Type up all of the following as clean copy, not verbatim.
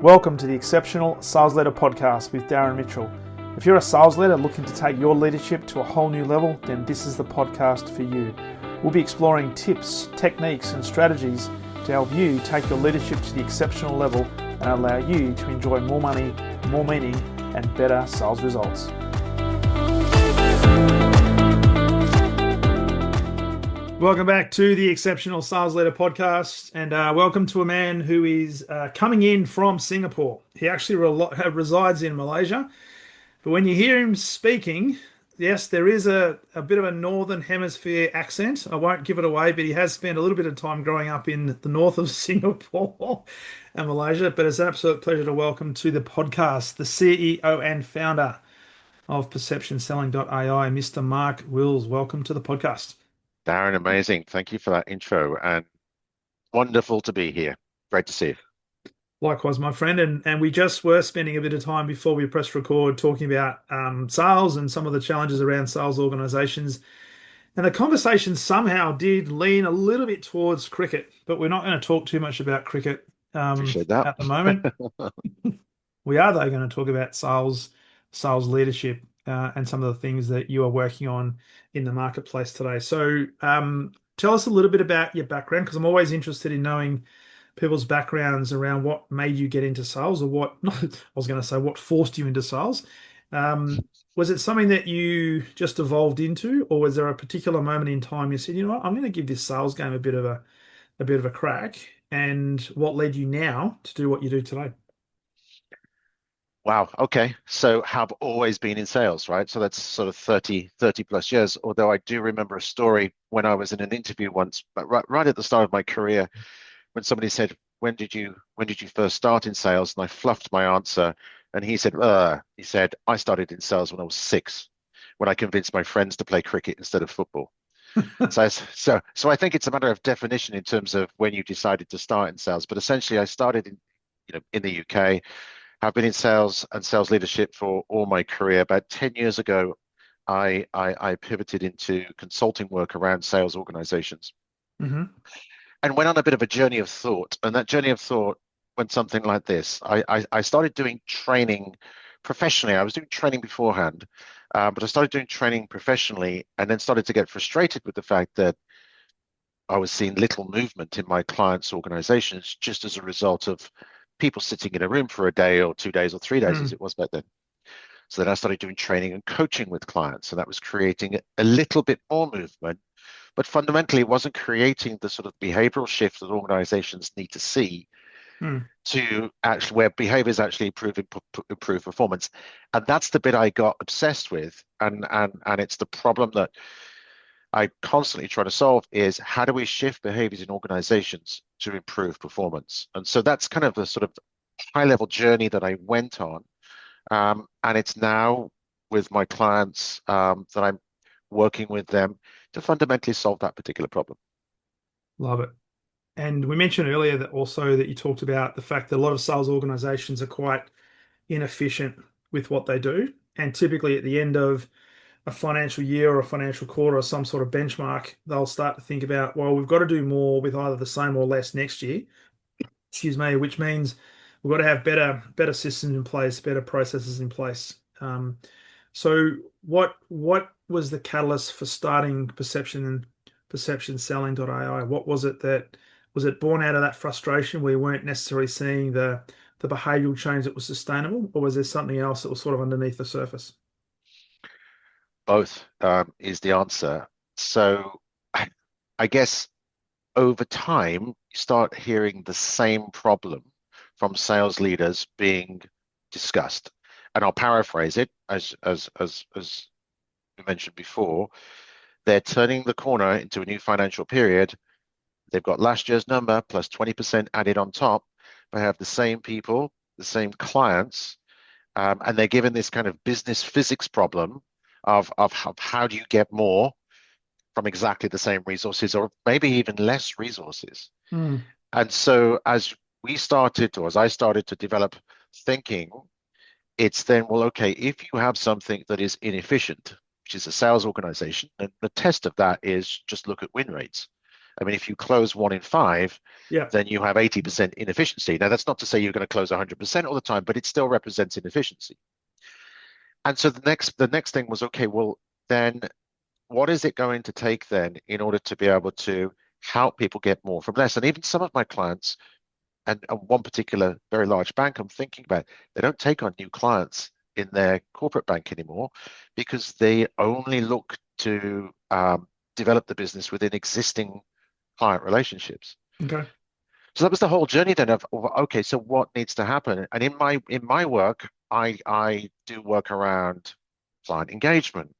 Welcome to the Exceptional Sales Leader Podcast with Darren Mitchell. If you're a sales leader looking to take your leadership to a whole new level, then this is the podcast for you. We'll be exploring tips, techniques, and strategies to help you take your leadership to the exceptional level and allow you to enjoy more money, more meaning, and better sales results. Welcome back to the Exceptional Sales Leader Podcast, and welcome to a man who is coming in from Singapore. He actually resides in Malaysia, but when you hear him speaking, yes, there is a bit of a Northern Hemisphere accent. I won't give it away, but he has spent a little bit of time growing up in the north of Singapore and Malaysia. But it's an absolute pleasure to welcome to the podcast the CEO and founder of PerceptionSelling.ai, Mr. Mark Wills. Welcome to the podcast. Darren, amazing. Thank you for that intro and wonderful to be here. Great to see you. Likewise, my friend. And we just were spending a bit of time before we pressed record talking about sales and some of the challenges around sales organizations. And the conversation somehow did lean a little bit towards cricket, but we're not going to talk too much about cricket Appreciate that. at the moment. We are, though, going to talk about sales leadership, and some of the things that you are working on in the marketplace today. So tell us a little bit about your background, because I'm always interested in knowing people's backgrounds around what made you get into sales, or what forced you into sales. Was it something that you just evolved into, or was there a particular moment in time you said, you know what, I'm going to give this sales game a bit of a crack? And what led you now to do what you do today? Wow. Okay. So have always been in sales, right? So that's sort of 30 plus years. Although I do remember a story when I was in an interview once, but right at the start of my career, when somebody said, when did you first start in sales? And I fluffed my answer. And he said, I started in sales when I was 6, when I convinced my friends to play cricket instead of football. So I think it's a matter of definition in terms of when you decided to start in sales. But essentially I started in the UK. I've been in sales and sales leadership for all my career. About 10 years ago, I pivoted into consulting work around sales organizations, Mm-hmm. and went on a bit of a journey of thought. And that journey of thought went something like this. I started doing training professionally. I was doing training beforehand, but I started doing training professionally, and then started to get frustrated with the fact that I was seeing little movement in my clients' organizations just as a result of people sitting in a room for a day or 2 days or 3 days, as it was back then. So then I started doing training and coaching with clients, and that was creating a little bit more movement, but fundamentally it wasn't creating the sort of behavioral shift that organizations need to see to actually where behaviors actually improve performance. And that's the bit I got obsessed with, and it's the problem that I constantly try to solve, is how do we shift behaviors in organizations to improve performance? And so that's kind of the sort of high level journey that I went on. And it's now with my clients that I'm working with them to fundamentally solve that particular problem. Love it. And we mentioned earlier that you talked about the fact that a lot of sales organizations are quite inefficient with what they do. And typically at the end of a financial year or a financial quarter or some sort of benchmark, they'll start to think about, well, we've got to do more with either the same or less next year, which means we've got to have better systems in place, better processes in place. So what was the catalyst for starting PerceptionSelling.ai? What was it was it born out of that frustration where you weren't necessarily seeing the behavioral change that was sustainable, or was there something else that was sort of underneath the surface? Both is the answer. So I guess over time, you start hearing the same problem from sales leaders being discussed. And I'll paraphrase it as we mentioned before. They're turning the corner into a new financial period. They've got last year's number plus 20% added on top. They have the same people, the same clients, and they're given this kind of business physics problem of how do you get more from exactly the same resources, or maybe even less resources. And so as I started to develop thinking, it's then, well, okay, if you have something that is inefficient, which is a sales organization, and the test of that is just look at win rates. I mean, if you close one in five, Yeah. then you have 80% inefficiency. Now, that's not to say you're going to close 100% all the time, but it still represents inefficiency. And so the next thing was, okay, well, then what is it going to take then in order to be able to help people get more from less? And even some of my clients, and one particular very large bank I'm thinking about, they don't take on new clients in their corporate bank anymore because they only look to develop the business within existing client relationships. Okay. So that was the whole journey then of okay, so what needs to happen? And in my work, I do work around client engagement,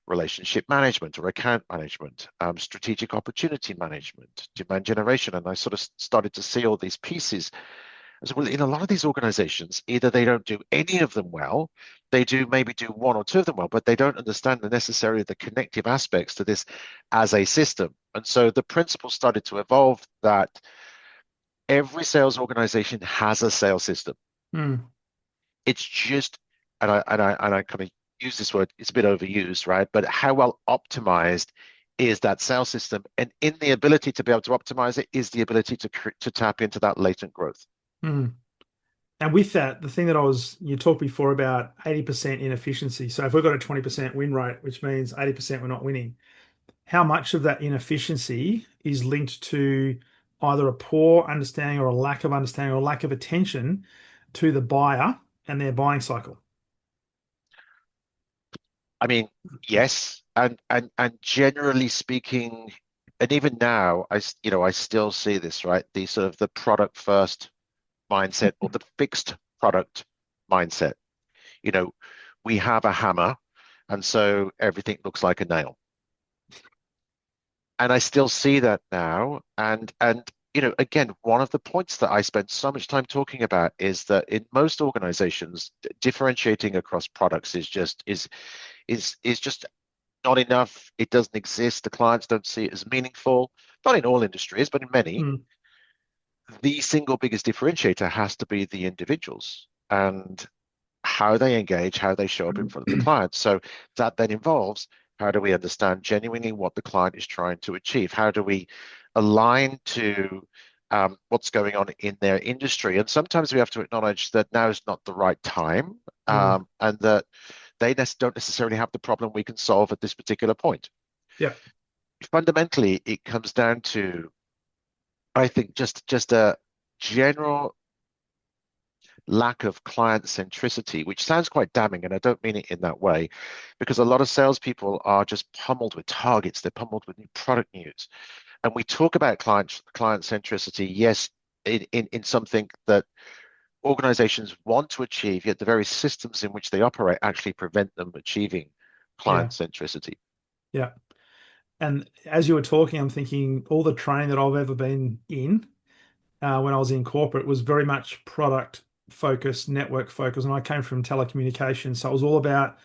relationship management or account management, strategic opportunity management, demand generation. And I sort of started to see all these pieces. I said, well, in a lot of these organizations, either they don't do any of them well, they do maybe do one or two of them well, but they don't understand necessarily the connective aspects to this as a system. And so the principle started to evolve that every sales organization has a sales system. Mm. It's just, and I kind of use this word, it's a bit overused, right? But how well optimized is that sales system? And in the ability to be able to optimize it is the ability to tap into that latent growth. Mm. And with that, the thing that you talked before about 80% inefficiency. So if we've got a 20% win rate, which means 80% we're not winning, how much of that inefficiency is linked to either a poor understanding or a lack of understanding or lack of attention to the buyer and their buying cycle? I mean, yes, and generally speaking, and even now, I still see this, right? The sort of the product first mindset or the fixed product mindset. You know, we have a hammer, and so everything looks like a nail. And I still see that now. And again, one of the points that I spend so much time talking about is that in most organizations, differentiating across products is just not enough. It doesn't exist. The clients don't see it as meaningful. Not in all industries, but in many. Mm. The single biggest differentiator has to be the individuals and how they engage, how they show up in front of the client. So that then involves how do we understand genuinely what the client is trying to achieve? How do we align to what's going on in their industry? And sometimes we have to acknowledge that now is not the right time, Mm. and that they don't necessarily have the problem we can solve at this particular point. Yeah. Fundamentally, it comes down to, I think, just a general lack of client centricity, which sounds quite damning, and I don't mean it in that way, because a lot of salespeople are just pummeled with targets. They're pummeled with new product news, and we talk about client centricity. Yes, in something that organizations want to achieve, yet the very systems in which they operate actually prevent them achieving Yeah. client centricity. Yeah. And as you were talking, I'm thinking all the training that I've ever been in when I was in corporate was very much product focused, network focused. And I came from telecommunications. So it was all about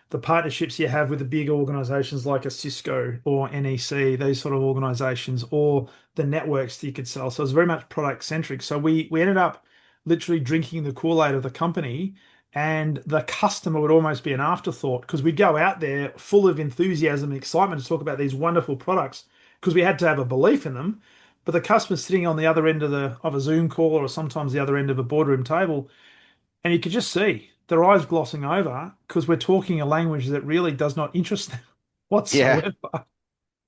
the partnerships you have with the big organizations like a Cisco or NEC, these sort of organizations, or the networks that you could sell. So it was very much product centric. So we ended up literally drinking the Kool-Aid of the company, and the customer would almost be an afterthought because we'd go out there full of enthusiasm and excitement to talk about these wonderful products because we had to have a belief in them. But the customer's sitting on the other end of a Zoom call or sometimes the other end of a boardroom table, and you could just see their eyes glossing over because we're talking a language that really does not interest them Yeah, whatsoever.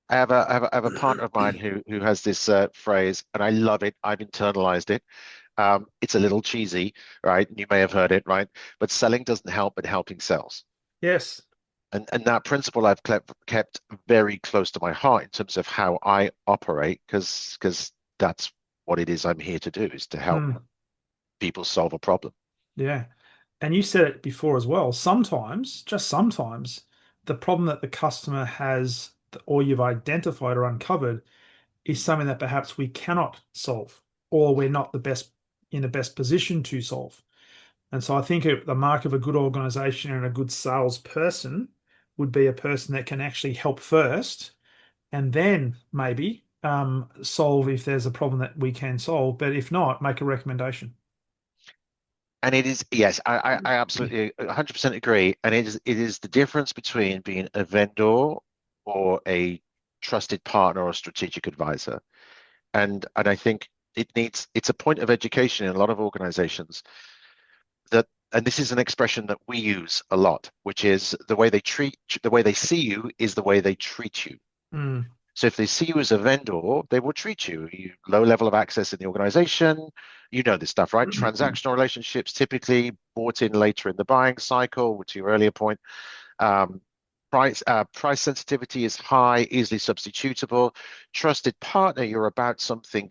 I have a partner of mine who has this phrase, and I love it. I've internalized it. It's a little cheesy, right? You may have heard it, right? But selling doesn't help, but helping sells. Yes. And that principle I've kept very close to my heart in terms of how I operate, because that's what it is I'm here to do, is to help Mm, people solve a problem. yeah. And you said it before as well. Sometimes, just sometimes, the problem that the customer has or you've identified or uncovered is something that perhaps we cannot solve or we're not the best in the best position to solve. And so I think the mark of a good organization and a good salesperson would be a person that can actually help first and then maybe solve if there's a problem that we can solve. But if not, make a recommendation. And it is, yes, I absolutely 100% agree. And it is the difference between being a vendor or a trusted partner or strategic advisor. And I think it's a point of education in a lot of organizations that, and this is an expression that we use a lot, which is the way they see you is the way they treat you. Mm. So if they see you as a vendor, they will treat you low level of access in the organization. You know this stuff, right? Transactional relationships typically bought in later in the buying cycle, to your earlier point. Um, price sensitivity is high, easily substitutable. Trusted partner, you're about something,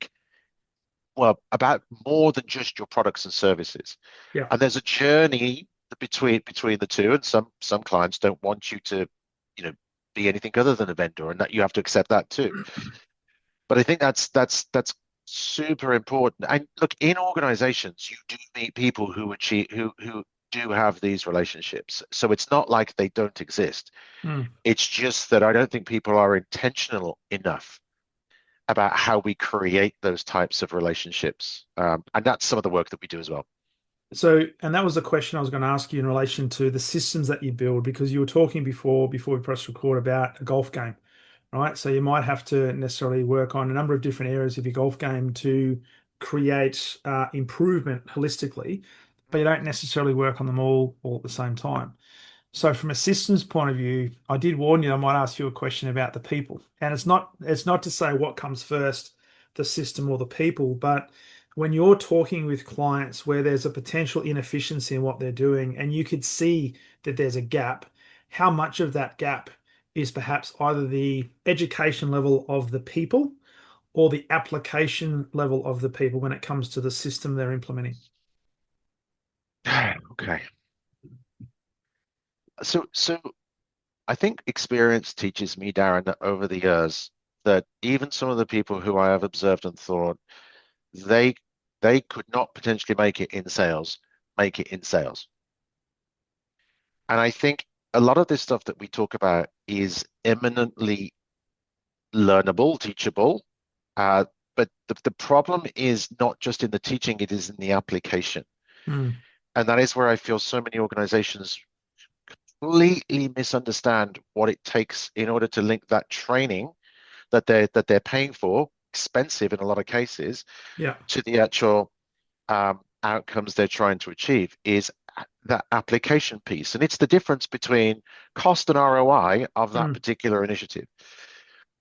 well, about more than just your products and services. Yeah. And there's a journey between the two, and some clients don't want you to, you know, be anything other than a vendor, and that you have to accept that too. But I think that's super important. And look, in organizations, you do meet people who achieve who do have these relationships. So it's not like they don't exist. Mm. It's just that I don't think people are intentional enough about how we create those types of relationships. And that's some of the work that we do as well. So, and that was the question I was going to ask you in relation to the systems that you build, because you were talking before we press record about a golf game, right? So you might have to necessarily work on a number of different areas of your golf game to create improvement holistically, but you don't necessarily work on them all at the same time. So from a systems point of view, I did warn you I might ask you a question about the people. And it's not to say what comes first, the system or the people, but when you're talking with clients where there's a potential inefficiency in what they're doing and you could see that there's a gap, how much of that gap is perhaps either the education level of the people or the application level of the people when it comes to the system they're implementing? Okay. So I think experience teaches me, Darren, that over the years, that even some of the people who I have observed and thought they they could not potentially make it in sales. And I think a lot of this stuff that we talk about is eminently learnable, teachable. Uh, but the problem is not just in the teaching, it is in the application. Mm, And that is where I feel so many organizations completely misunderstand what it takes in order to link that training that they're paying for, expensive in a lot of cases, yeah. to the actual outcomes they're trying to achieve is that application piece. And it's the difference between cost and ROI of that Mm, particular initiative.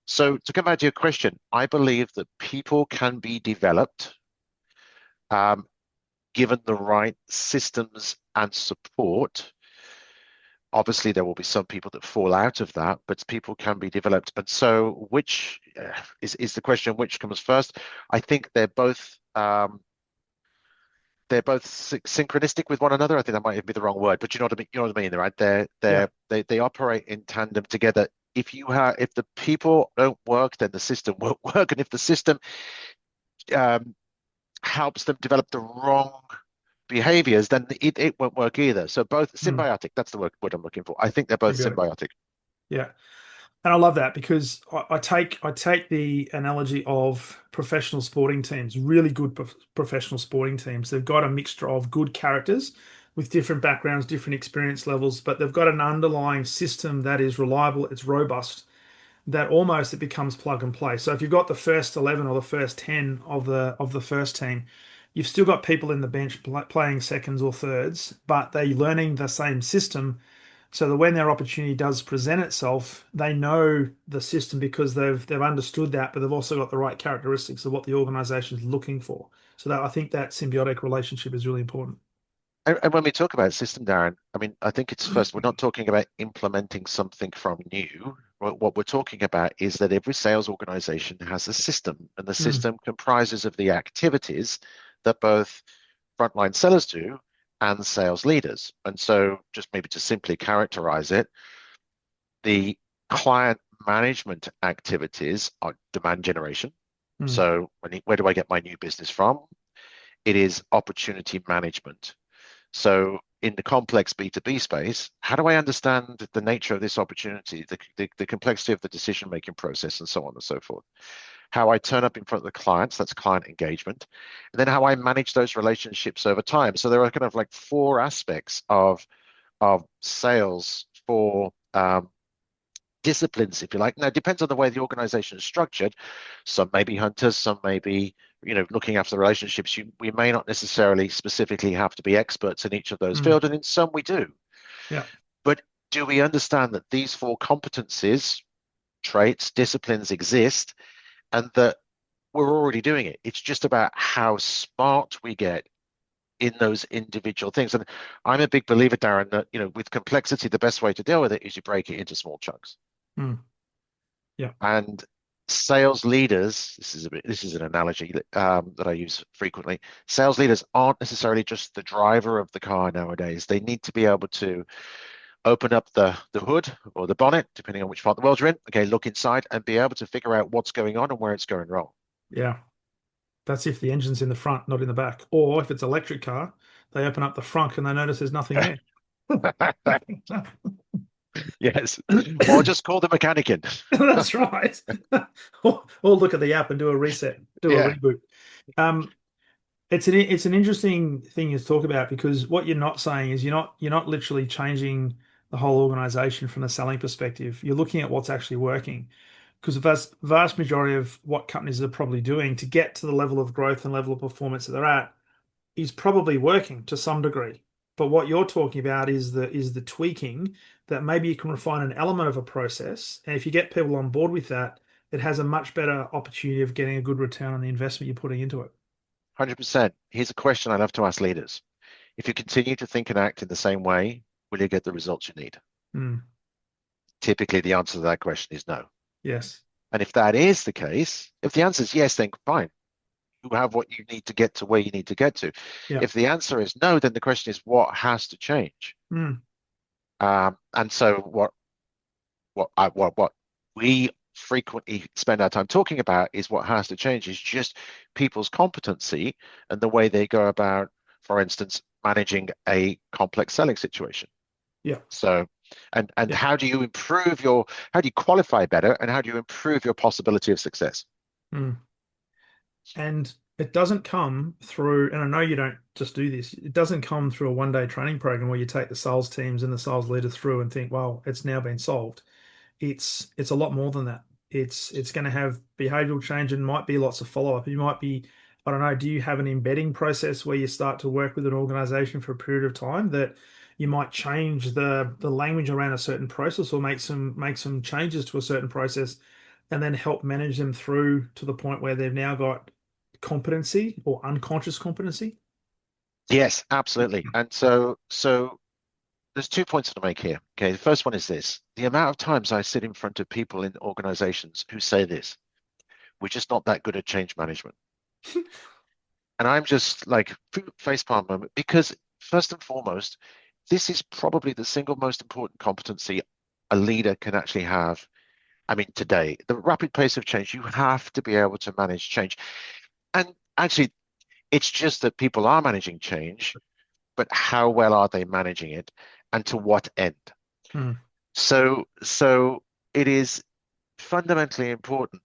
So to come back to your question, I believe that people can be developed um, given the right systems and support. Obviously, there will be some people that fall out of that, but people can be developed. And so, which is the question? Which comes first? I think they're both synchronistic with one another. I think that might even be the wrong word, but you know what I mean. You know what I mean, right? yeah. They operate in tandem together. If the people don't work, then the system won't work, and if the system um, helps them develop the wrong behaviors, then it won't work either. So both Mm, symbiotic. That's the word I'm looking for. I think they're both symbiotic. symbiotic. Yeah. And I love that because I take the analogy of professional sporting teams, really good professional sporting teams. They've got a mixture of good characters with different backgrounds, different experience levels, but they've got an underlying system that is reliable, it's robust, that almost it becomes plug and play. So if you've got the first 11 or the first 10 of the first team, you've still got people in the bench playing seconds or thirds, but they're learning the same system so that when their opportunity does present itself, they know the system because they've understood that, but they've also got the right characteristics of what the organization is looking for. So that I think that symbiotic relationship is really important. And when we talk about system, Darren, I mean, I think it's first, we're not talking about implementing something from new. What we're talking about is that every sales organization has a system, and the Mm, system comprises of the activities that both frontline sellers do and sales leaders. And so, just maybe to simply characterize it, the client management activities are demand generation. mm, So, where do I get my new business from? It is opportunity management. So in the complex B2B space, how do I understand the nature of this opportunity, the complexity of the decision-making process, and so on and so forth? How I turn up in front of the clients, that's client engagement, and then how I manage those relationships over time. So there are kind of like four aspects of sales for disciplines, if you like. Now, it depends on the way the organization is structured. Some may be hunters, some may be, looking after the relationships. We may not necessarily specifically have to be experts in each of those Mm. fields, and in some we do. Yeah. But do we understand that these four competencies, traits, disciplines exist, and that we're already doing it? It's just about how smart we get in those individual things. And I'm a big believer, Darren, that with complexity, the best way to deal with it is you break it into small chunks. Mm. Yeah. And sales leaders, this is an analogy that I use frequently. Sales leaders aren't necessarily just the driver of the car nowadays. They need to be able to open up the hood or the bonnet, depending on which part of the world you're in. Okay, look inside and be able to figure out what's going on and where it's going wrong. Yeah. That's if the engine's in the front, not in the back. Or if it's an electric car, they open up the front and they notice there's nothing there. Yes. Or just call the mechanic in. That's right. Or look at the app and do a reset, do a Yeah, reboot. Um, it's an interesting thing to talk about because what you're not saying is you're not literally changing the whole organization from a selling perspective. You're looking at what's actually working. Because the vast majority of what companies are probably doing to get to the level of growth and level of performance that they're at is probably working to some degree. But what you're talking about is the tweaking that maybe you can refine an element of a process. And if you get people on board with that, it has a much better opportunity of getting a good return on the investment you're putting into it. 100%. Here's a question I love to ask leaders. If you continue to think and act in the same way, will you get the results you need? Mm, Typically, the answer to that question is no. yes. And if that is the case, if the answer is yes, then fine. You have what you need to get to where you need to get to. Yeah. If the answer is no, then the question is what has to change? Mm, And so what we frequently spend our time talking about is what has to change is just people's competency and the way they go about, for instance, managing a complex selling situation. yeah. So, and Yeah. how do you qualify better, and how do you improve your possibility of success? Mm. And it doesn't come through, and I know you don't just do this, it doesn't come through a one day training program where you take the sales teams and the sales leaders through and think, well, it's now been solved. It's a lot more than that. It's going to have behavioral change and might be lots of follow up. You might be, I don't know, do you have an embedding process where you start to work with an organization for a period of time that you might change the language around a certain process or make some changes to a certain process and then help manage them through to the point where they've now got competency or unconscious competency? Yes, absolutely. And so there's 2 points to make here. Okay, the first one is this: the amount of times I sit in front of people in organizations who say this, we're just not that good at change management. And I'm just like facepalm moment because first and foremost, this is probably the single most important competency a leader can actually have. I mean, today, the rapid pace of change, you have to be able to manage change. And actually, it's just that people are managing change, but how well are they managing it and to what end? Hmm. So it is fundamentally important,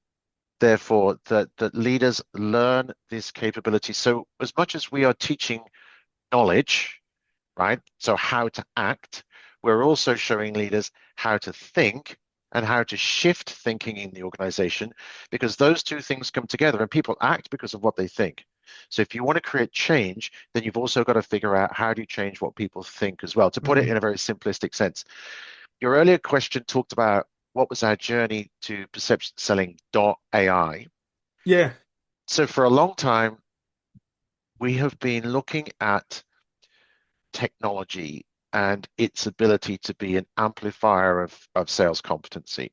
therefore, that leaders learn this capability. So as much as we are teaching knowledge, right? So how to act, we're also showing leaders how to think and how to shift thinking in the organization because those two things come together and people act because of what they think. So if you want to create change, then you've also got to figure out how do you change what people think as well, to put it Hmm. in a very simplistic sense. Your earlier question talked about what was our journey to PerceptionSelling.ai. Yeah. So for a long time, we have been looking at technology and its ability to be an amplifier of sales competency.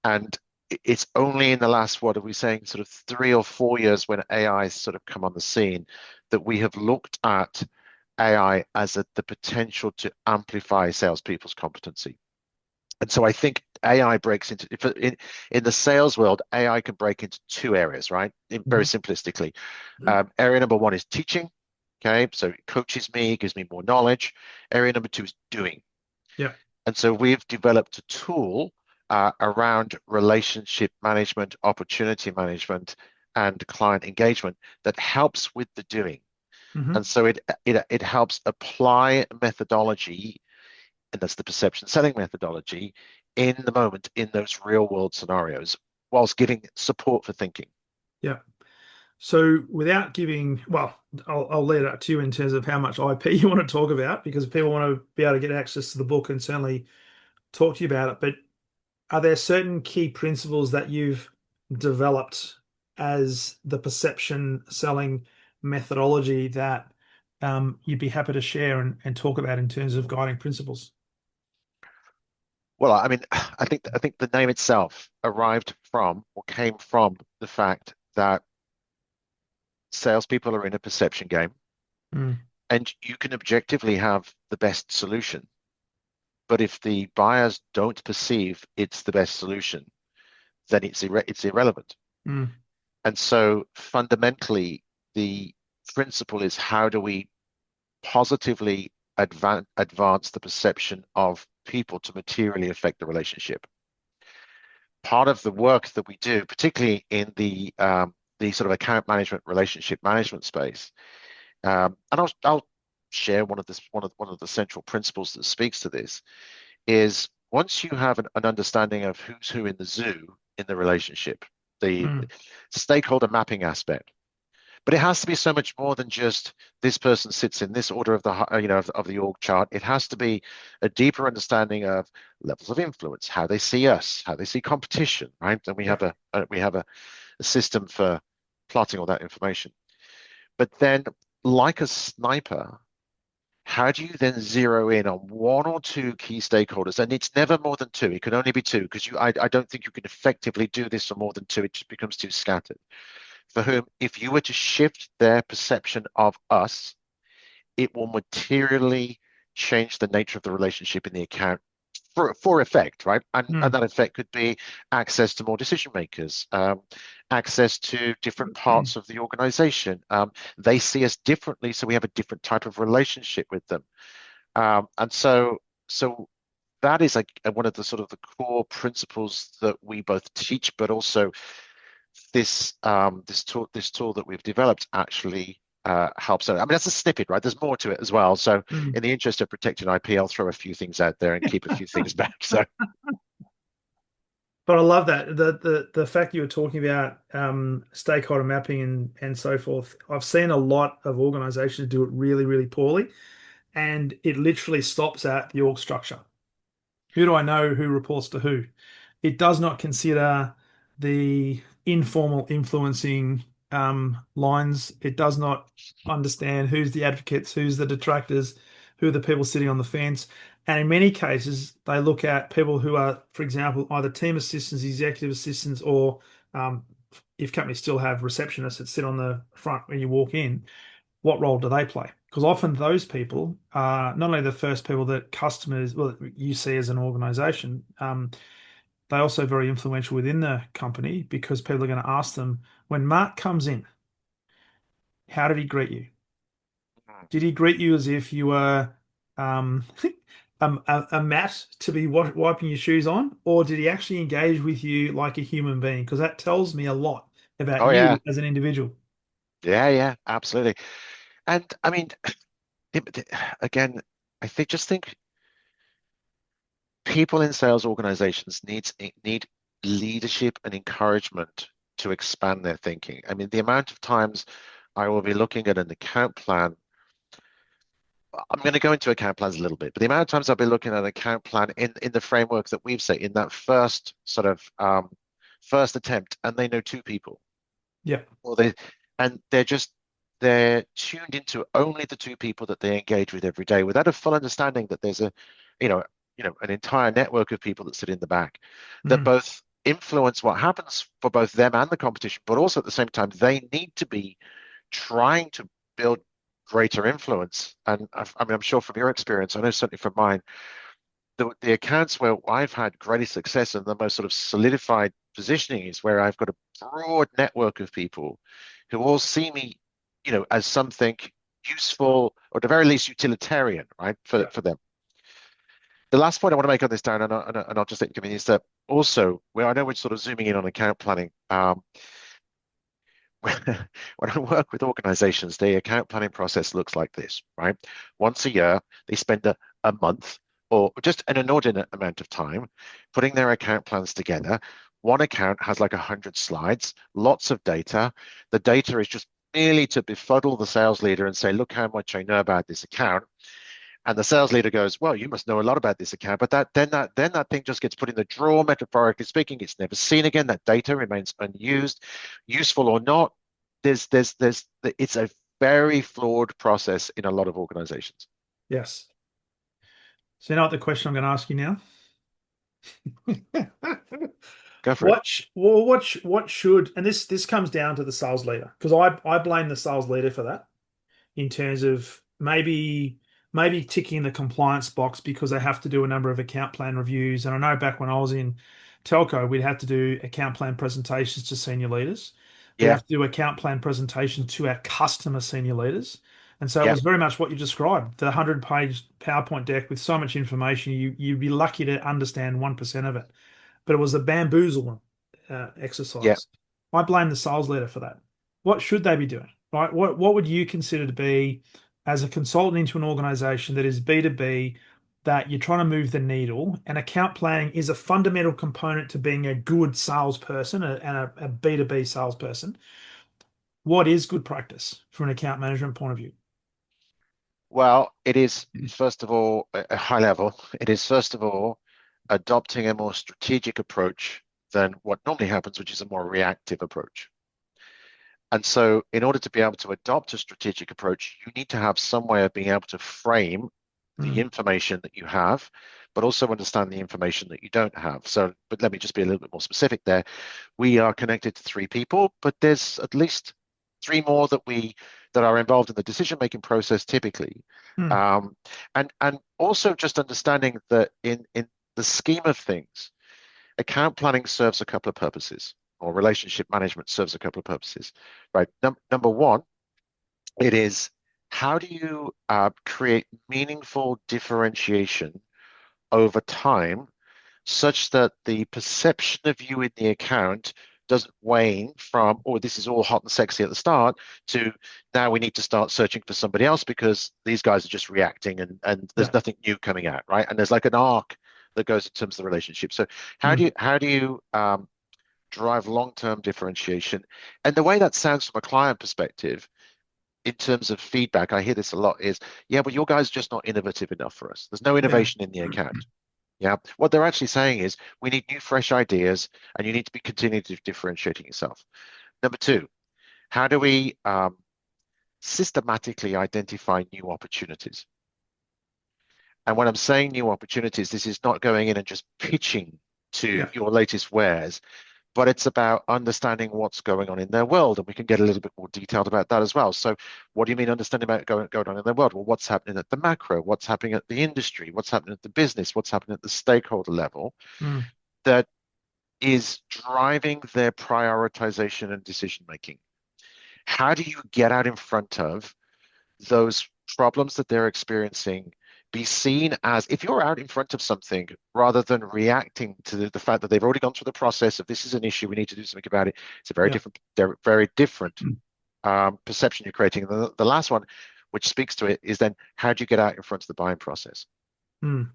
And it's only in the last, what are we saying, sort of 3 or 4 years when AI has sort of come on the scene that we have looked at AI as the potential to amplify salespeople's competency. And so I think AI breaks into, in the sales world, AI can break into two areas, right? Very Hmm. simplistically. Area number one is teaching. Okay, so it coaches me, gives me more knowledge. Area number two is doing. Yeah. And so we've developed a tool around relationship management, opportunity management, and client engagement that helps with the doing. And Hmm. so it helps apply methodology, and that's the perception selling methodology in the moment in those real world scenarios, whilst giving support for thinking. Yeah. So without giving, well, I'll leave it up to you in terms of how much IP you want to talk about, because if people want to be able to get access to the book and certainly talk to you about it. But are there certain key principles that you've developed as the perception selling methodology that you'd be happy to share and talk about in terms of guiding principles? Well, I mean, I think the name itself arrived from or came from the fact that salespeople are in a perception game, Mm, and you can objectively have the best solution. But if the buyers don't perceive it's the best solution, then it's irrelevant. mm, And so fundamentally, the principle is how do we positively advance the perception of people to materially affect the relationship? Part of the work that we do, particularly in the sort of account management, relationship management space, and I'll share one of the central principles that speaks to this is once you have an understanding of who's who in the zoo in the relationship, the mm, stakeholder mapping aspect. But it has to be so much more than just this person sits in this order of of the org chart. It has to be a deeper understanding of levels of influence, how they see us, how they see competition, right? And yeah. we have a system for plotting all that information. But then, like a sniper, how do you then zero in on one or two key stakeholders? And it's never more than two. It can only be two because I don't think you can effectively do this for more than two. It just becomes too scattered. For whom, if you were to shift their perception of us, it will materially change the nature of the relationship in the account for effect, right? And Mm, that effect could be access to more decision makers, access to different parts of the organization. They see us differently, so we have a different type of relationship with them. And so that is like one of the sort of the core principles that we both teach, but also this tool that we've developed actually helps out. I mean, that's a snippet, right? There's more to it as well. So, mm. in the interest of protecting IP, I'll throw a few things out there and keep a few things back. So, But I love that the fact you were talking about stakeholder mapping and so forth. I've seen a lot of organizations do it really, really poorly, and it literally stops at the org structure. Who do I know who reports to who? It does not consider the informal influencing lines. It does not understand who's the advocates, who's the detractors, who are the people sitting on the fence. And in many cases, they look at people who are, for example, either team assistants, executive assistants, or if companies still have receptionists that sit on the front when you walk in, what role do they play? Because often those people are not only the first people that customers, well, you see as an organization, they're also very influential within the company because people are going to ask them, when Mark comes in, how did he greet you? Did he greet you as if you were um, a mat to be wiping your shoes on, or did he actually engage with you like a human being? Because that tells me a lot about oh yeah, you as an individual. yeah, absolutely. And I mean, again, just think people in sales organizations need leadership and encouragement to expand their thinking. I mean, the amount of times I will be looking at an account plan. I'm going to go into account plans a little bit, but the amount of times I'll be looking at an account plan in the framework that we've set in that first sort of first attempt, and they know two people, Yeah. or they're tuned into only the two people that they engage with every day, without a full understanding that there's you know, an entire network of people that sit in the back that Mm, both influence what happens for both them and the competition, but also at the same time they need to be trying to build greater influence. And I mean, I'm sure from your experience, I know certainly from mine, the accounts where I've had greatest success and the most sort of solidified positioning is where I've got a broad network of people who all see me, as something useful or at the very least utilitarian, right, for yeah. them. The last point I want to make on this, Darren, and I'll just let you give me is that also, where I know we're sort of zooming in on account planning. When I work with organizations, the account planning process looks like this, right? Once a year, they spend a month or just an inordinate amount of time putting their account plans together. One account has like 100 slides, lots of data. The data is just merely to befuddle the sales leader and say, look how much I know about this account. And the sales leader goes, well, you must know a lot about this account, but that thing just gets put in the drawer, metaphorically speaking. It's never seen again. That data remains unused, useful or not. It's a very flawed process in a lot of organizations. Yes. So you know what the question I'm going to ask you now? Go for it. What should, and this comes down to the sales leader, because I blame the sales leader for that, in terms of maybe ticking the compliance box because they have to do a number of account plan reviews. And I know back when I was in telco, we'd have to do account plan presentations to senior leaders. We'd Yeah, have to do account plan presentations to our customer senior leaders. And so it yeah, was very much what you described, the 100-page PowerPoint deck with so much information, you'd be lucky to understand 1% of it, but it was a bamboozle yeah. exercise. I blame the sales leader for that. What should they be doing? Right? What would you consider to be, as a consultant into an organization that is B2B, that you're trying to move the needle, and account planning is a fundamental component to being a good salesperson and a B2B salesperson. What is good practice from an account management point of view? Well, it is first of all a high level. It is first of all adopting a more strategic approach than what normally happens, which is a more reactive approach. And so, in order to be able to adopt a strategic approach, you need to have some way of being able to frame the Mm, information that you have, but also understand the information that you don't have. So, but let me just be a little bit more specific there. We are connected to three people, but there's at least three more that are involved in the decision-making process typically. mm, Um, and also just understanding that in the scheme of things, account planning serves a couple of purposes, or relationship management serves a couple of purposes, right? Number one, it is how do you create meaningful differentiation over time such that the perception of you in the account doesn't wane from, oh, this is all hot and sexy at the start, to now we need to start searching for somebody else because these guys are just reacting and there's yeah. nothing new coming out, right? And there's like an arc that goes in terms of the relationship. So Mm, how do you drive long-term differentiation? And the way that sounds from a client perspective, in terms of feedback, I hear this a lot is, yeah, but your guys are just not innovative enough for us. There's no yeah. innovation in the account. Yeah. What they're actually saying is we need new, fresh ideas, and you need to be continuing to differentiating yourself. Number two, how do we systematically identify new opportunities? And when I'm saying new opportunities, this is not going in and just pitching to Yeah. your latest wares, but it's about understanding what's going on in their world. And we can get a little bit more detailed about that as well. So what do you mean understanding about going on in their world? Well, what's happening at the macro? What's happening at the industry? What's happening at the business? What's happening at the stakeholder level Mm, that is driving their prioritization and decision making? How do you get out in front of those problems that they're experiencing, be seen as, if you're out in front of something rather than reacting to the fact that they've already gone through the process of this is an issue, we need to do something about it. It's a yeah. very different perception you're creating. And the last one, which speaks to it, is then how do you get out in front of the buying process? Mm,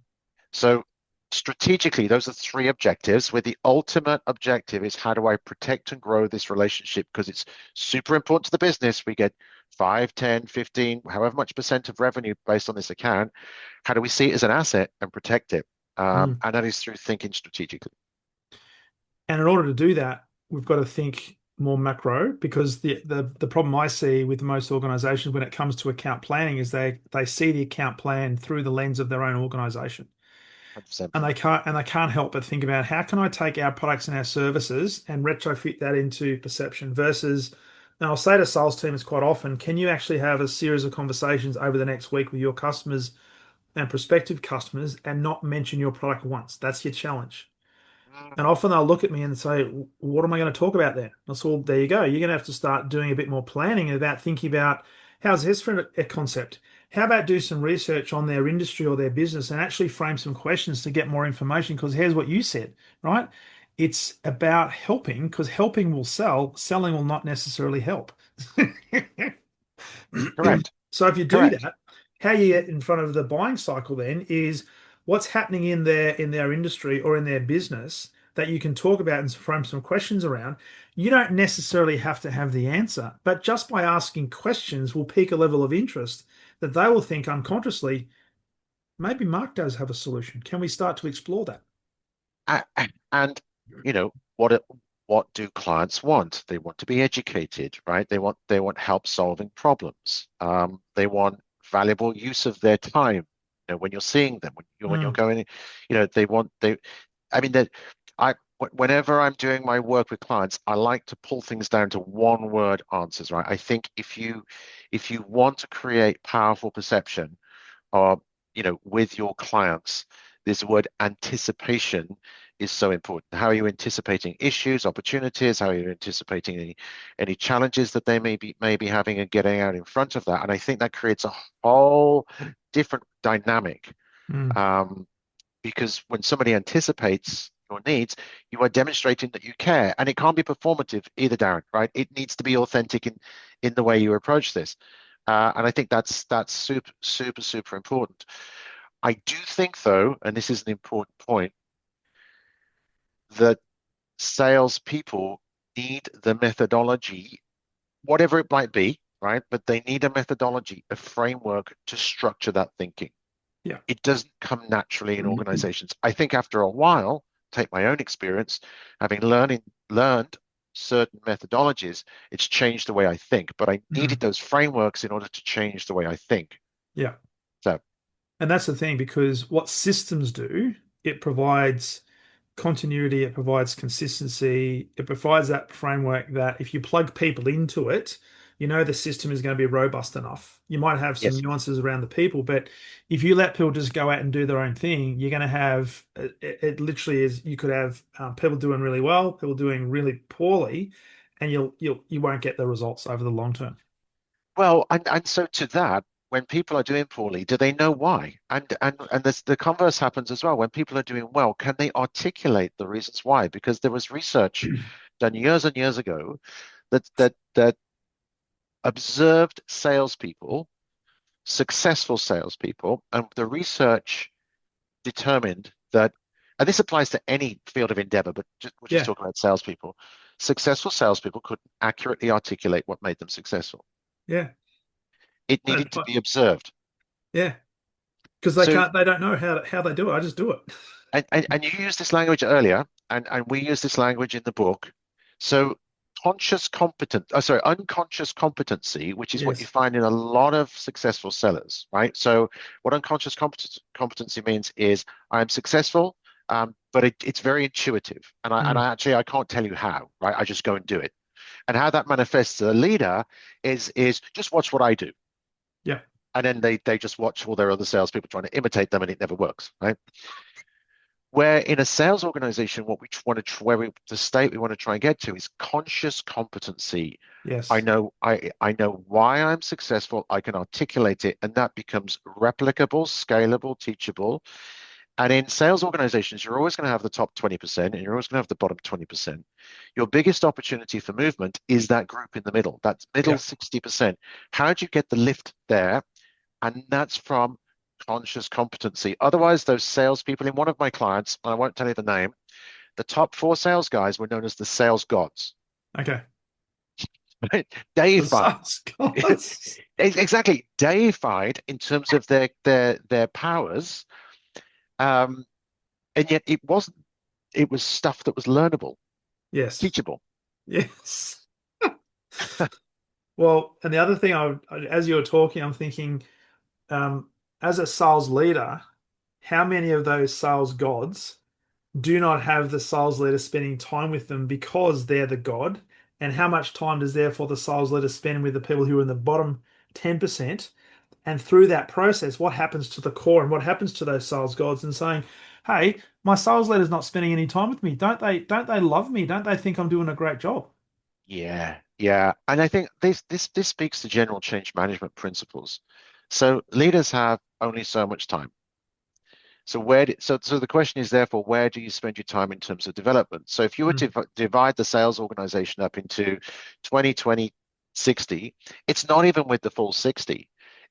So strategically, those are three objectives, where the ultimate objective is how do I protect and grow this relationship? Because it's super important to the business. We get 5, 10, 15, however much percent of revenue based on this account. How do we see it as an asset and protect it? mm. And that is through thinking strategically. And in order to do that, we've got to think more macro, because the problem I see with most organizations when it comes to account planning is they see the account plan through the lens of their own organization. 100%. And they can't help but think about, how can I take our products and our services and retrofit that into perception versus, and I'll say to sales teams quite often, can you actually have a series of conversations over the next week with your customers and prospective customers and not mention your product once? That's your challenge. And often they'll look at me and say, what am I going to talk about then? That's all. There you go. You're going to have to start doing a bit more planning about thinking about, how's this for a concept? How about do some research on their industry or their business and actually frame some questions to get more information? Because here's what you said, right? It's about helping, because helping will sell, selling will not necessarily help. Correct. So if you do Correct. that, how you get in front of the buying cycle then is what's happening in their industry or in their business that you can talk about and frame some questions around. You don't necessarily have to have the answer, but just by asking questions will pique a level of interest that they will think unconsciously, maybe Mark does have a solution. Can we start to explore that? And you know, what do clients want? They want to be educated, right? They want help solving problems. They want valuable use of their time. When you're seeing them, when you're Mm, going, I mean that whenever I'm doing my work with clients, I like to pull things down to one word answers, right? I think if you want to create powerful perception or with your clients, this word anticipation is so important. How are you anticipating issues, opportunities? How are you anticipating any challenges that they may be having and getting out in front of that? And I think that creates a whole different dynamic. mm, Um, because when somebody anticipates your needs, you are demonstrating that you care. And it can't be performative either, Darren, right? It needs to be authentic in the way you approach this. And I think that's super, super, super important. I do think, though, and this is an important point, that salespeople need the methodology, whatever it might be, right? But they need a methodology, a framework to structure that thinking. yeah. It doesn't come naturally in organizations. I think after a while, take my own experience, having learned certain methodologies, it's changed the way I think. But I needed Mm, those frameworks in order to change the way I think. yeah. So And that's the thing, because what systems do, it provides continuity, it provides consistency, it provides that framework that if you plug people into it, you know the system is going to be robust enough. You might have some yes. nuances around the people, but if you let people just go out and do their own thing, you're going to have it literally is you could have people doing really well, people doing really poorly, and you won't get the results over the long term. Well, and so to that, when people are doing poorly, do they know why? And the converse happens as well. When people are doing well, can they articulate the reasons why? Because there was research done years and years ago that observed salespeople, successful salespeople, and the research determined that, and this applies to any field of endeavor, but we'll just Yeah, talk about salespeople. Successful salespeople couldn't accurately articulate what made them successful. yeah, It Uh, needed to be observed. yeah, because So, they don't know how they do it. I just do it. and you used this language earlier, and we use this language in the book. So, unconscious competency, which is what you Yes. find in a lot of successful sellers, right? So, what unconscious competency means is I'm successful, but it's very intuitive, and I Mm, actually I can't tell you how, right? I just go and do it. And how that manifests as a leader is just watch what I do. yeah. And then they just watch all their other salespeople trying to imitate them, and it never works, right? Where in a sales organization, what we want to the state we want to try and get to is conscious competency. I Yes. know I know why I'm successful. I can articulate it, and that becomes replicable, scalable, teachable. And in sales organizations, you're always going to have the top 20% and you're always going to have the bottom 20%. Your biggest opportunity for movement is that group in the middle, that middle Yeah. 60%. How do you get the lift there? And that's from conscious competency. Otherwise, those salespeople in one of my clients, and I won't tell you the name, the top four sales guys were known as the sales gods. Okay. The Deified. SaaS guys. Exactly. Deified in terms of their powers. Um, and yet it was stuff that was learnable, Yes. teachable. Yes. Well, and the other thing as you were talking, I'm thinking, as a sales leader, how many of those sales gods do not have the sales leader spending time with them because they're the god? And how much time does therefore the sales leader spend with the people who are in the bottom 10%? And through that process, what happens to the core and what happens to those sales gods and saying, hey, my sales leader's not spending any time with me. Don't they love me? Don't they think I'm doing a great job? Yeah, yeah. And I think this speaks to general change management principles. So leaders have only so much time. So the question is therefore, where do you spend your time in terms of development? So if you were to Mm, divide the sales organization up into 20, 20, 60, it's not even with the full 60.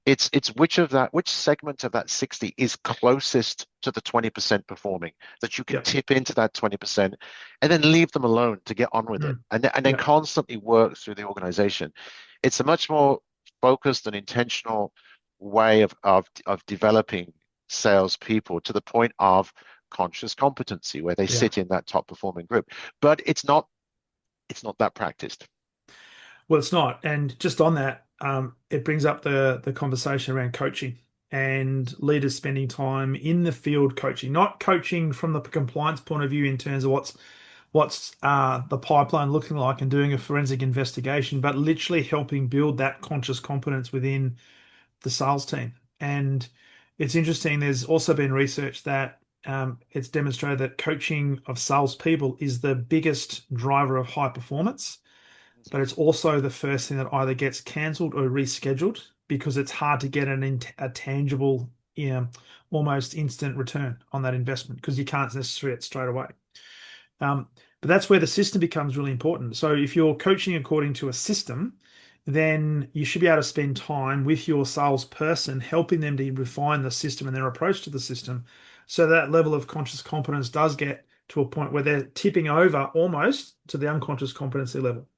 It's which segment of that 60 is closest to the 20% performing that you can Yep. tip into that 20% and then leave them alone to get on with it Mm. and then Yep. constantly work through the organization. It's a much more focused and intentional way of developing salespeople to the point of conscious competency where they Yeah. sit in that top performing group. But it's not that practiced. Well, it's not. And just on that, it brings up the conversation around coaching and leaders spending time in the field coaching, not coaching from the compliance point of view in terms of what's the pipeline looking like and doing a forensic investigation, but literally helping build that conscious competence within the sales team. And it's interesting. There's also been research that it's demonstrated that coaching of salespeople is the biggest driver of high performance, but it's also the first thing that either gets cancelled or rescheduled because it's hard to get a tangible, almost instant return on that investment because you can't necessarily it straight away. Um, but that's where the system becomes really important. So if you're coaching according to a system, then you should be able to spend time with your salesperson, helping them to refine the system and their approach to the system. So that level of conscious competence does get to a point where they're tipping over almost to the unconscious competency level.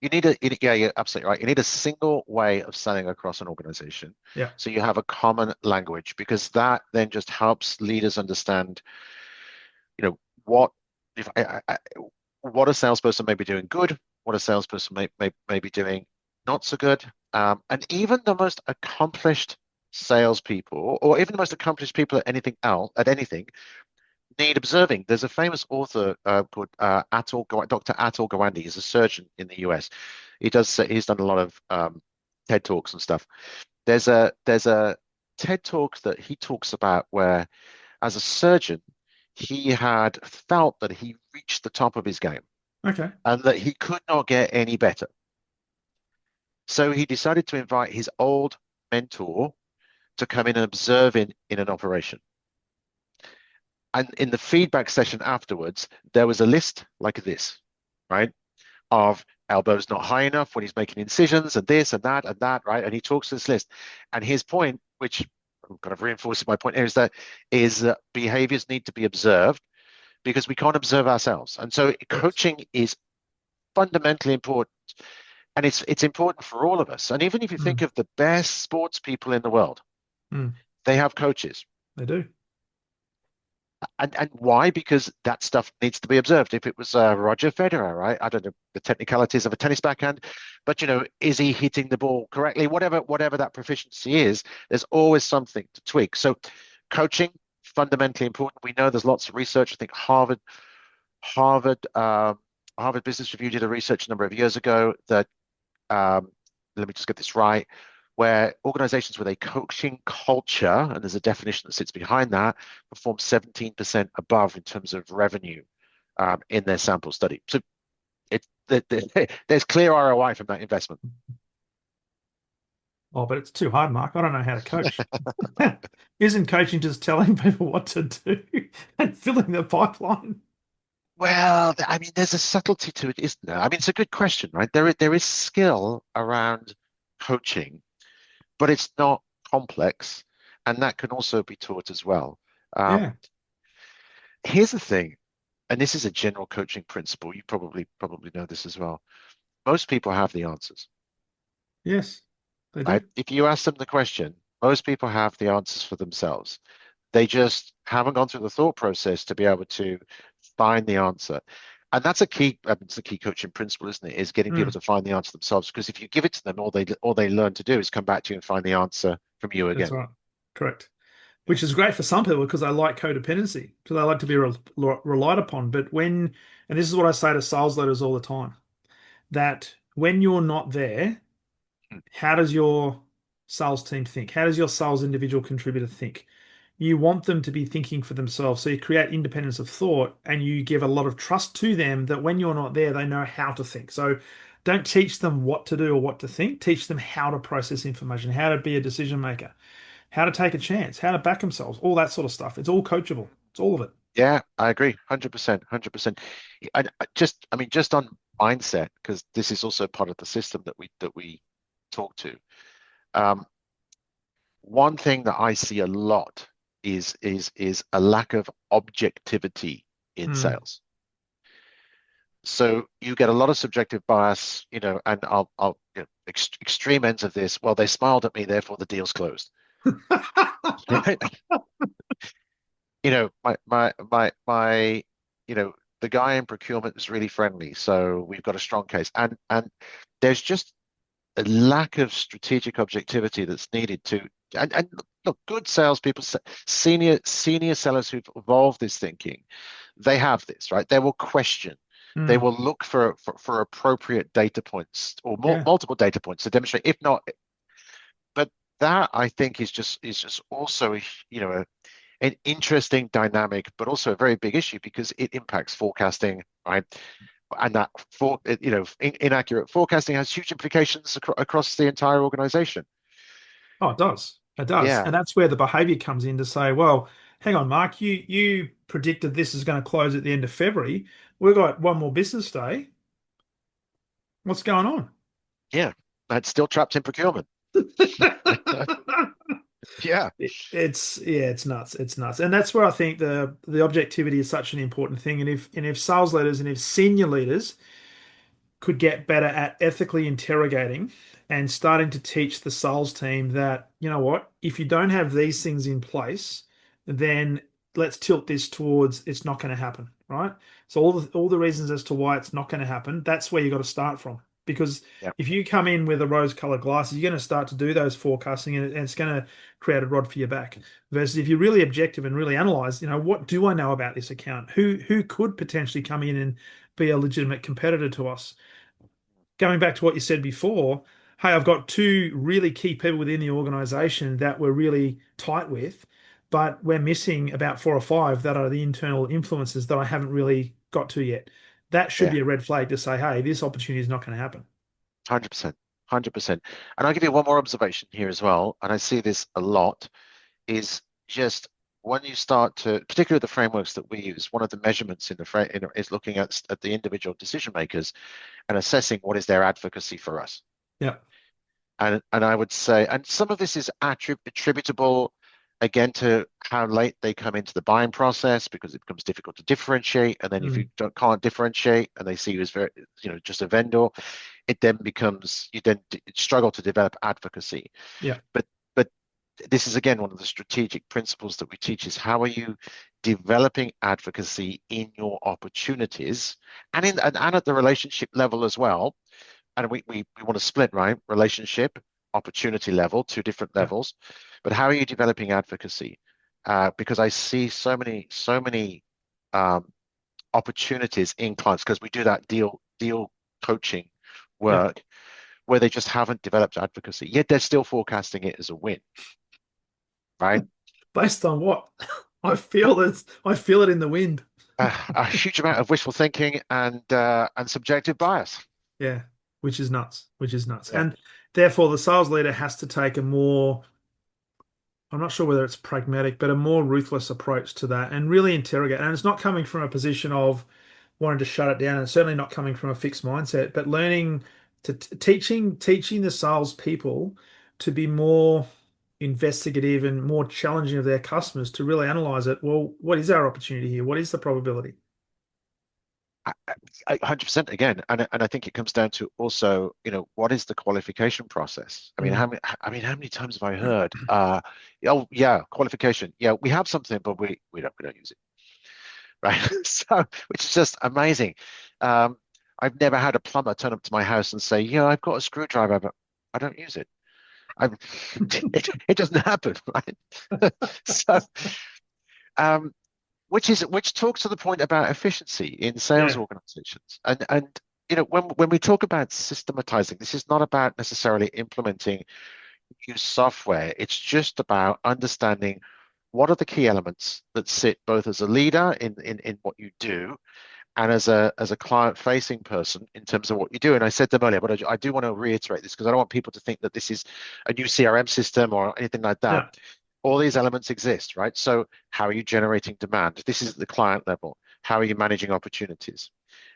Yeah, you're absolutely right. You need a single way of selling across an organization. Yeah. So you have a common language because that then just helps leaders understand, what if what a salesperson may be doing good, what a salesperson may be doing not so good. And even the most accomplished salespeople, or even the most accomplished people at anything, need observing. There's a famous author called Dr. Atul Gawande. He's a surgeon in the US. He's done a lot of TED Talks and stuff. There's a TED Talk that he talks about where, as a surgeon, he had felt that he reached the top of his game Okay. and that he could not get any better. So he decided to invite his old mentor to come in and observe in an operation. And in the feedback session afterwards, there was a list like this, right? Of elbows not high enough when he's making incisions and this and that, right? And he talks to this list. And his point, which kind of reinforces my point here, is that behaviors need to be observed because we can't observe ourselves. And so Correct. coaching is fundamentally important. And it's important for all of us. And even if you think Mm. of the best sports people in the world, Mm. they have coaches. They do. And why? Because that stuff needs to be observed. If it was Roger Federer, right? I don't know the technicalities of a tennis backhand, but is he hitting the ball correctly? Whatever that proficiency is, there's always something to tweak. So, coaching fundamentally important. We know there's lots of research. I think Harvard, Harvard Business Review did a research a number of years ago that let me just get this right, where organizations with a coaching culture, and there's a definition that sits behind that, perform 17% above in terms of revenue in their sample study. So there's clear ROI from that investment. Oh, but it's too hard, Mark. I don't know how to coach. Isn't coaching just telling people what to do and filling the pipeline? Well, I mean, there's a subtlety to it, isn't there? I mean, it's a good question, right? There is skill around coaching, but it's not complex, and that can also be taught as well. Um, Yeah. Here's the thing, and this is a general coaching principle. You probably know this as well. Most people have the answers, Yes, they right? do. If you ask them the question, most people have the answers for themselves. They just haven't gone through the thought process to be able to find the answer. And that's a key, it's a key coaching principle, isn't it? Is getting people Mm, to find the answer themselves. Because if you give it to them, all they learn to do is come back to you and find the answer from you that's again. right. Correct. Yeah. Which is great for some people because they like codependency, because they like to be relied upon. But and this is what I say to sales leaders all the time, that when you're not there, how does your sales team think? How does your sales individual contributor think? You want them to be thinking for themselves. So you create independence of thought and you give a lot of trust to them that when you're not there, they know how to think. So don't teach them what to do or what to think. Teach them how to process information, how to be a decision maker, how to take a chance, how to back themselves, all that sort of stuff. It's all coachable. It's all of it. Yeah, I agree. 100%, 100%. I mean, just on mindset, because this is also part of the system that we talk to. Um, one thing that I see a lot is a lack of objectivity in Mm. sales. So you get a lot of subjective bias, and I'll extreme ends of this. Well, they smiled at me, therefore the deal's closed. Right? My the guy in procurement is really friendly, so we've got a strong case. And there's just a lack of strategic objectivity that's needed to. And look, good salespeople, senior sellers who've evolved this thinking, they have this, right? They will question. They Mm. will look for appropriate data points or Yeah. multiple data points to demonstrate. If not, but that I think is just also an interesting dynamic, but also a very big issue because it impacts forecasting, right? And that inaccurate forecasting has huge implications across the entire organization. Oh, it does. It does. Yeah, And that's where the behavior comes in to say, well, hang on, Mark, you predicted this is going to close at the end of February. We've got one more business day. What's going on? yeah, that's still trapped in procurement. Yeah, It's nuts. It's nuts. And that's where I think the objectivity is such an important thing. And if sales leaders and if senior leaders could get better at ethically interrogating and starting to teach the sales team that, you know what, if you don't have these things in place, then let's tilt this towards it's not going to happen, right? So all the reasons as to why it's not going to happen, that's where you got to start from. Because yeah, if you come in with a rose-colored glasses, you're going to start to do those forecasting, and it's going to create a rod for your back. Versus if you're really objective and really analyze, what do I know about this account? Who could potentially come in and be a legitimate competitor to us? Going back to what you said before, hey, I've got two really key people within the organization that we're really tight with, but we're missing about four or five that are the internal influences that I haven't really got to yet. That should yeah, be a red flag to say, hey, this opportunity is not going to happen. 100%, 100%. And I'll give you one more observation here as well, and I see this a lot, is just when you start to, particularly the frameworks that we use, one of the measurements in the frame is looking at the individual decision makers and assessing what is their advocacy for us. Yeah. And I would say, and some of this is attributable again to how late they come into the buying process because it becomes difficult to differentiate. And then if Mm. you can't differentiate and they see you as very, just a vendor, it then becomes you then struggle to develop advocacy. Yeah. But but this is again one of the strategic principles that we teach is how are you developing advocacy in your opportunities and at the relationship level as well, and we want to split, right? Relationship, opportunity level, two different Yeah. levels. But how are you developing advocacy? Because I see so many um, opportunities in clients because we do that deal coaching Yeah. work where they just haven't developed advocacy, yet they're still forecasting it as a win, right? Based on what? I feel it in the wind. A huge amount of wishful thinking and subjective bias. Yeah. Which is nuts. Which is nuts. Yeah. And therefore the sales leader has to take a more I'm not sure whether it's pragmatic, but a more ruthless approach to that and really interrogate. And it's not coming from a position of wanting to shut it down, and certainly not coming from a fixed mindset, but learning to teaching the sales people to be more investigative and more challenging of their customers to really analyze it. Well, what is our opportunity here? What is the probability? 100% again, and I think it comes down to also, what is the qualification process? I mean, Mm. how many times have I heard, oh yeah, qualification, yeah, we have something, but we don't use it, right? So, which is just amazing. Um, I've never had a plumber turn up to my house and say, yeah, I've got a screwdriver, but I don't use it. I, it doesn't happen, right? So, um, which talks to the point about efficiency in sales Yeah, organizations. And when we talk about systematizing, this is not about necessarily implementing new software. It's just about understanding what are the key elements that sit both as a leader in what you do and as a client facing person in terms of what you do. And I said them earlier, but I do want to reiterate this because I don't want people to think that this is a new CRM system or anything like that. yeah, All these elements exist, right? So how are you generating demand? This is at the client level. How are you managing opportunities?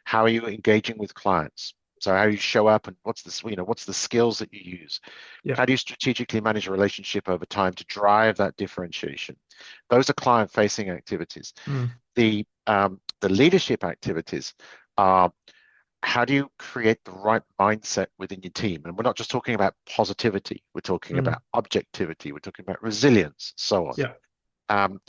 How are you engaging with clients? So how you show up and what's the skills that you use? Yeah. How do you strategically manage a relationship over time to drive that differentiation? Those are client-facing activities. Mm. The leadership activities are how do you create the right mindset within your team? And we're not just talking about positivity, we're talking Mm. about objectivity, we're talking about resilience, so on. Yeah. Um,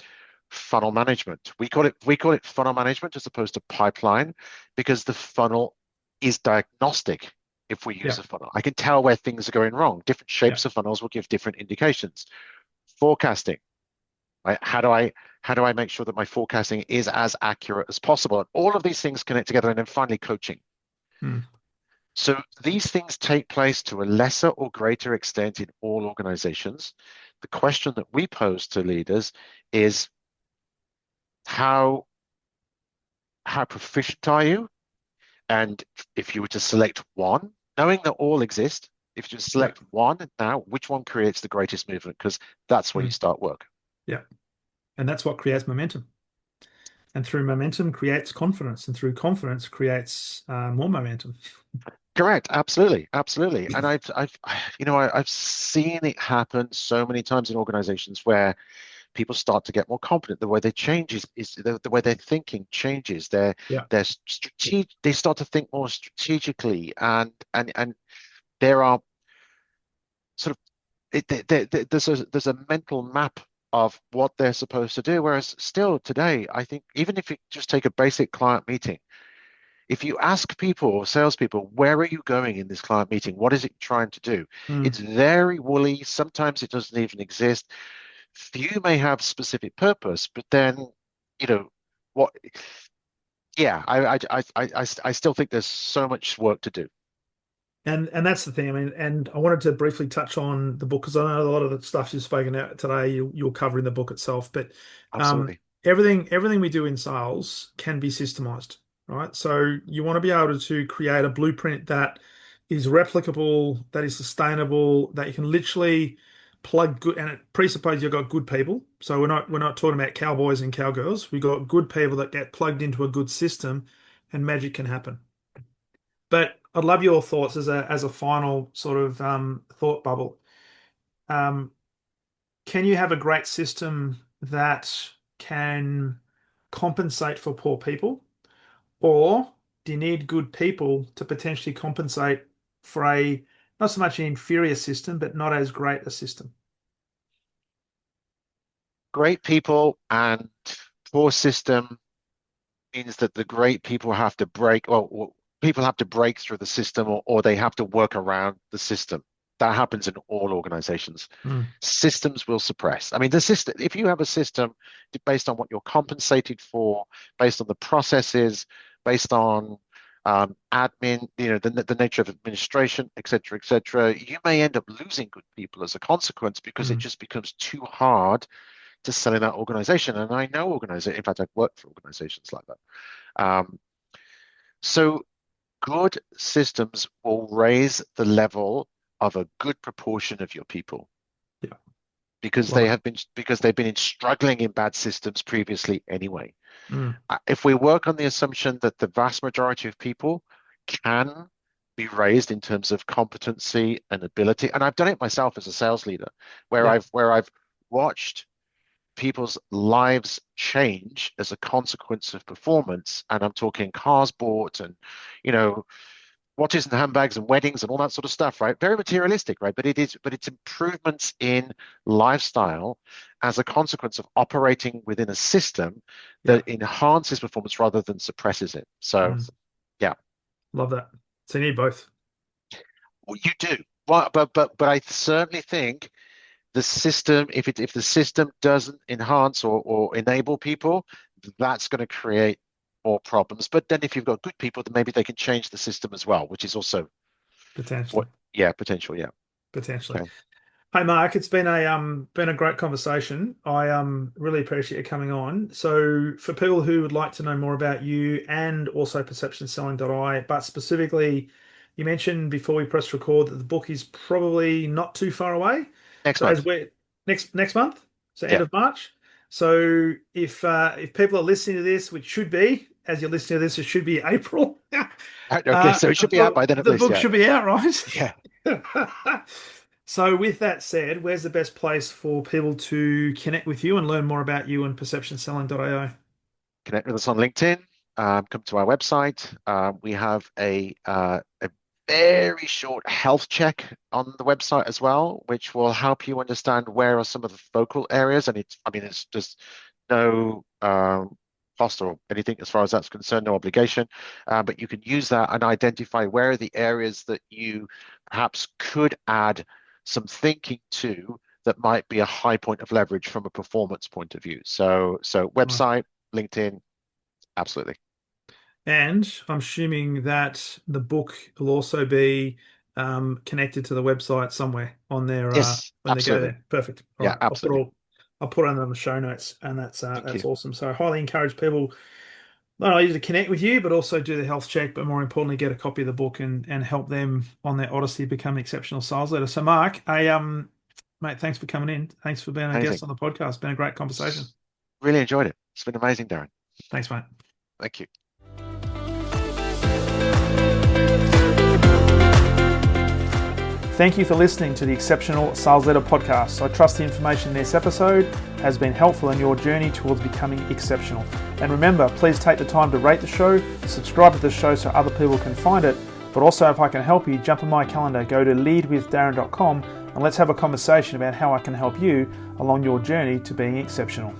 Funnel management. We call it funnel management as opposed to pipeline because the funnel is diagnostic. If we use Yeah. a funnel, I can tell where things are going wrong. Different Yeah. shapes of funnels will give different indications. Forecasting, right? How do I make sure that my forecasting is as accurate as possible? And all of these things connect together. And then finally, coaching. Mm. So these things take place to a lesser or greater extent in all organizations. The question that we pose to leaders is how how proficient are you? And if you were to select one, knowing that all exist, if you Yeah. select one now, which one creates the greatest movement? Because that's where you Mm. start work. Yeah. And that's what creates momentum. And through momentum creates confidence, and through confidence creates more momentum. Correct. Absolutely. Absolutely. And I've seen it happen so many times in organizations where people start to get more confident. The way they change is the way they're thinking changes. Yeah. They're strategic. They start to think more strategically, and there are sort of there's a mental map of what they're supposed to do. Whereas still today, I think even if you just take a basic client meeting, if you ask people or salespeople, where are you going in this client meeting? What is it trying to do? Mm. It's very woolly. Sometimes it doesn't even exist. Few may have specific purpose, but then, you know, what? Yeah, I still think there's so much work to do. And that's the thing. I mean, and I wanted to briefly touch on the book because I know a lot of the stuff you've spoken out today, you'll cover in the book itself. But Absolutely. everything we do in sales can be systemized, right? So you want to be able to create a blueprint that is replicable, that is sustainable, that you can literally plug good, and it presupposes you've got good people. So we're not talking about cowboys and cowgirls. We've got good people that get plugged into a good system, and magic can happen. But I'd love your thoughts as a final sort of thought bubble. Um, can you have a great system that can compensate for poor people, or do you need good people to potentially compensate for a not so much an inferior system, but not as great a system? Great people and poor system means that the great people have to or people have to break through the system or they have to work around the system. That happens in all organizations. Mm. Systems will suppress. I mean, the system, if you have a system based on what you're compensated for, based on the processes, based on admin, the nature of administration, et cetera, you may end up losing good people as a consequence because it Mm. just becomes too hard to sell in that organization. And I know organizations, in fact, I've worked for organizations like that. So good systems will raise the level of a good proportion of your people Yeah, because love it. they've been struggling in bad systems previously anyway. Mm. If we work on the assumption that the vast majority of people can be raised in terms of competency and ability, and I've done it myself as a sales leader, where Yeah, I've watched people's lives change as a consequence of performance. And I'm talking cars bought and, you know, watches and handbags and weddings and all that sort of stuff, right? Very materialistic, right? But it's improvements in lifestyle as a consequence of operating within a system yeah. that enhances performance rather than suppresses it. So, Mm. yeah, Love that. So you need both. well, you do. Well, but I certainly think the system, if the system doesn't enhance or enable people, that's going to create more problems. But then if you've got good people, then maybe they can change the system as well, which is also Potentially. what, yeah, potential. Yeah. Potentially. Okay. Hey Mark, it's been a great conversation. I really appreciate you coming on. So for people who would like to know more about you and also PerceptionSelling.ai, but specifically, you mentioned before we press record that the book is probably not too far away. Next So as month. we're next month, so end Yeah. of March. So if people are listening to this, which should be as you're listening to this, it should be April. Okay, so it should be out by then at The least. book Yeah. should be out, right? Yeah. So, with that said, where's the best place for people to connect with you and learn more about you and PerceptionSelling.ai? Connect with us on LinkedIn. Come to our website. We have a very short health check on the website as well, which will help you understand where are some of the focal areas. And it's just no cost or anything as far as that's concerned, no obligation. But you can use that and identify where are the areas that you perhaps could add some thinking to that might be a high point of leverage from a performance point of view. So Nice. website, LinkedIn, absolutely. And I'm assuming that the book will also be connected to the website somewhere on there Yes, when they go absolutely. there. Perfect. All Yeah, right, absolutely. I'll put it on the show notes, and Thank that's you. awesome. So I highly encourage people not only to connect with you, but also do the health check, but more importantly, get a copy of the book and help them on their odyssey to become exceptional sales leader. So Mark, mate, thanks for coming in. Thanks for being a guest Amazing. on the podcast. It's been a great conversation. Really enjoyed it. It's been amazing, Darren. Thanks, mate. Thank you. Thank you for listening to the Exceptional Sales Leader podcast. I trust the information in this episode has been helpful in your journey towards becoming exceptional. And remember, please take the time to rate the show, subscribe to the show so other people can find it. But also, if I can help you, jump on my calendar, go to leadwithdarren.com and let's have a conversation about how I can help you along your journey to being exceptional.